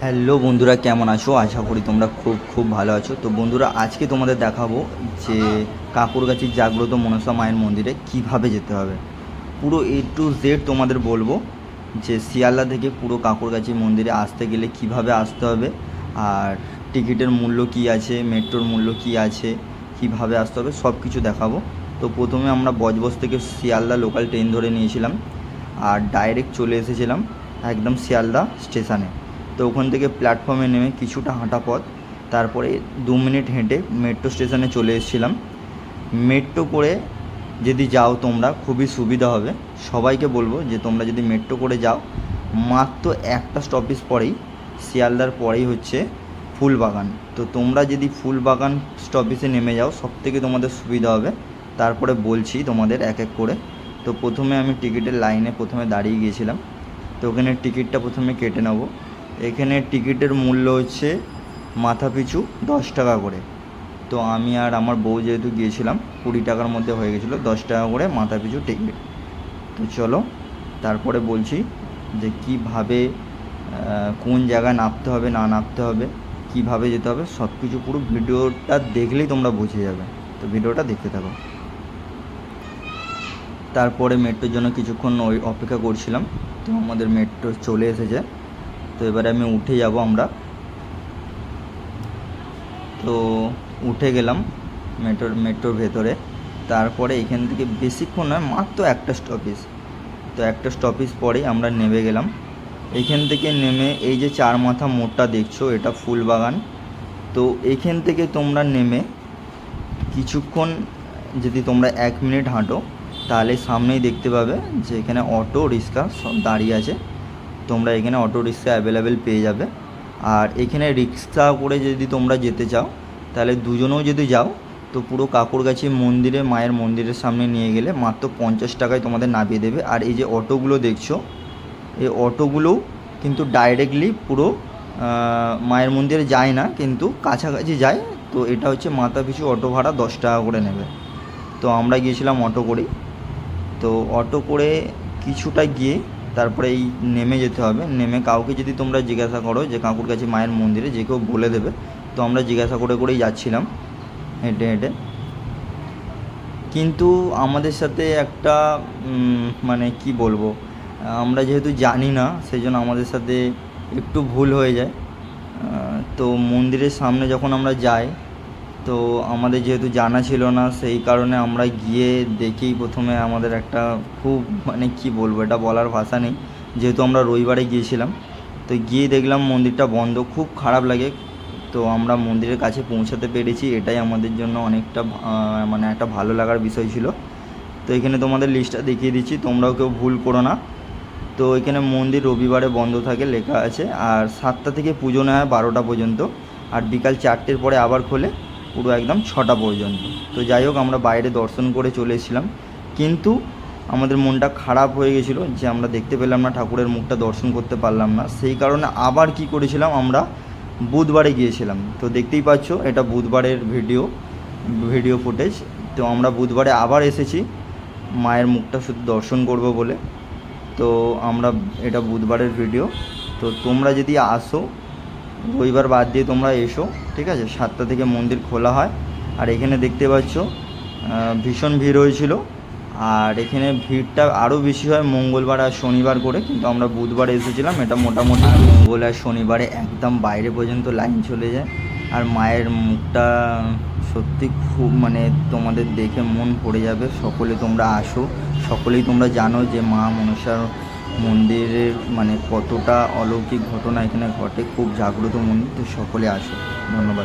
Hello বন্ধুরা, কেমন আছো? আশা করি তোমরা খুব ভালো আছো। তো বন্ধুরা, আজকে তোমাদের দেখাবো যে কাঁকুরগাছির জাগ্রত মনসা মায়ের মন্দিরে কিভাবে যেতে হবে। পুরো A to Z তোমাদের বলবো যে শিয়ালদা থেকে পুরো কাঁকুরগাছি মন্দিরে আসতে গেলে কিভাবে আসতে হবে, আর টিকিটের মূল্য কী আছে, মেট্রোর মূল্য কী আছে, কিভাবে আসতে হবে, সব কিছু দেখাবো। তো প্রথমে আমরা বজবজ থেকে শিয়ালদা লোকাল ট্রেন ধরে নিয়েছিলাম আর ডাইরেক্ট চলে এসেছিলাম একদম শিয়ালদা স্টেশনে। তো ওখান থেকে প্ল্যাটফর্মে নেমে কিছুটা হাঁটা পথ, তারপরে 2 মিনিট হেঁটে মেট্রো স্টেশনে চলে এসেছিলাম। মেট্রো করে যদি যাও তোমরা খুবই সুবিধা হবে। সবাইকে বলবো যে তোমরা যদি মেট্রো করে যাও, মাত্র একটা স্টপেজ পরেই, শিয়ালদার পরেই হচ্ছে ফুলবাগান। তো তোমরা যদি ফুলবাগান স্টপেজে নেমে যাও সবথেকে তোমাদের সুবিধা হবে। তারপরে বলছি তোমাদের এক এক করে। তো প্রথমে আমি টিকিটের লাইনে প্রথমে দাঁড়িয়ে গিয়েছিলাম। তো ওখানে টিকিটটা প্রথমে কেটে নেবো। এখানে টিকিটের মূল্য হচ্ছে মাথাপিছু 10 টাকা করে। তো আমি আর আমার বউ যেহেতু গিয়েছিলাম 20 টাকার মধ্যে হয়ে গেছিলো, 10 টাকা করে মাথাপিছু টিকিট। তো চলো তারপরে বলছি যে কীভাবে কোন জায়গায় নামতে হবে না নামতে হবে, কীভাবে যেতে হবে, সব কিছু পুরো ভিডিওটা দেখলেই তোমরা বুঝে যাবে। তো ভিডিওটা দেখতে থাকো। তারপরে মেট্রোর জন্য কিছুক্ষণ অপেক্ষা করছিলাম। তো আমাদের মেট্রো চলে এসেছে। তো এবারে আমি উঠে যাব আমরা। তো উঠে গেলাম মেট্রোর ভেতরে। তারপরে এখান থেকে বেশিক্ষণ নয়, মাত্র একটা স্টপেজ। তো একটা স্টপেজ পরেই আমরা নেমে গেলাম। এইখান থেকে নেমে এই যে 4 মাথা মোড়টা দেখছো, এটা ফুলবাগান। তো এইখান থেকে তোমরা নেমে কিছুক্ষণ যদি তোমরা 1 মিনিট হাঁটো, তাহলে সামনেই দেখতে পাবে যে এখানে অটো রিক্সা সব দাঁড়িয়ে আছে। তোমরা এখানে অটো রিক্সা অ্যাভেলেবেল পেয়ে যাবে। আর এখানে রিক্সা করে যদি তোমরা যেতে চাও, তাহলে দুজনেও যদি যাও, তো পুরো কাঁকুরগাছি মন্দিরে, মায়ের মন্দিরের সামনে নিয়ে গেলে মাত্র 50 টাকায় তোমাদের নামিয়ে দেবে। আর এই যে অটোগুলো দেখছো, এই অটোগুলোও কিন্তু ডাইরেক্টলি পুরো মায়ের মন্দিরে যায় না, কিন্তু কাছাকাছি যায়। তো এটা হচ্ছে মাথা পিছু অটো ভাড়া 10 টাকা করে নেবে। তো আমরা গিয়েছিলাম অটো করেই। তো অটো করে কিছুটা গিয়ে তারপরে এই নেমে যেতে হবে। নেমে কাউকে যদি তোমরা জিজ্ঞাসা করো যে কাঁকুরগাছি মায়ের মন্দিরে, যে কেউ বলে দেবে। তো আমরা জিজ্ঞাসা করেই যাচ্ছিলাম হেঁটে হেঁটে। কিন্তু আমাদের সাথে একটা মানে কি বলবো, আমরা যেহেতু জানি না, সেই জন্য আমাদের সাথে একটু ভুল হয়ে যায়। তো মন্দিরের সামনে যখন আমরা যাই, তো আমাদের যেহেতু জানা ছিল না, সেই কারণে আমরা গিয়ে দেখেই প্রথমে আমাদের একটা খুব মানে কি বলবো, এটা বলার ভাষা নেই। যেহেতু আমরা রবিবারে গিয়েছিলাম, তো গিয়ে দেখলাম মন্দিরটা বন্ধ, খুব খারাপ লাগে। তো আমরা মন্দিরের কাছে পৌঁছাতে পেরেছি, এটাই আমাদের জন্য অনেকটা মানে একটা ভালো লাগার বিষয় ছিল। তো এখানে তোমাদের লিস্টটা দেখিয়ে দিচ্ছি, তোমরাও কেউ ভুল করো না। তো এখানে মন্দির রবিবারে বন্ধ থাকে লেখা আছে। আর 7টা থেকে পুজো নেওয়া হয় 12টা পর্যন্ত। আর বিকাল 4টের পরে আবার খোলে পুরো একদম 6টা পর্যন্ত। তো যাই হোক, আমরা বাইরে দর্শন করে চলে এসেছিলাম। কিন্তু আমাদের মনটা খারাপ হয়ে গেছিলো যে আমরা দেখতে পেলাম না, ঠাকুরের মুখটা দর্শন করতে পারলাম না। সেই কারণে আবার কি করেছিলাম, আমরা বুধবারে গিয়েছিলাম। তো দেখতেই পাচ্ছ, এটা বুধবারের ভিডিও ফুটেজ। তো আমরা বুধবারে আবার এসেছি মায়ের মুখটা শুধু দর্শন করব বলে। তো আমরা, এটা বুধবারের ভিডিও। তো তোমরা যদি আসো, রবিবার বাদ দিয়ে তোমরা এসো, ঠিক আছে? 7টা থেকে মন্দির খোলা হয়। আর এখানে দেখতে পাচ্ছ ভীষণ ভিড় হয়েছিল। আর এখানে ভিড়টা আরও বেশি হয় মঙ্গলবার আর শনিবার করে, কিন্তু আমরা বুধবারে এসেছিলাম। এটা মোটামুটি মঙ্গল আর শনিবারে একদম বাইরে পর্যন্ত লাইন চলে যায়। আর মায়ের মুখটা সত্যি খুব মানে তোমাদের দেখে মন ভরে যাবে। সকলে তোমরা আসো, সকলেই তোমরা জানো যে মা মনসার মন্দিরের মানে কতটা অলৌকিক ঘটনা এখানে ঘটে, খুব জাগ্রত মন্দির। তো সকলে আসো। ধন্যবাদ।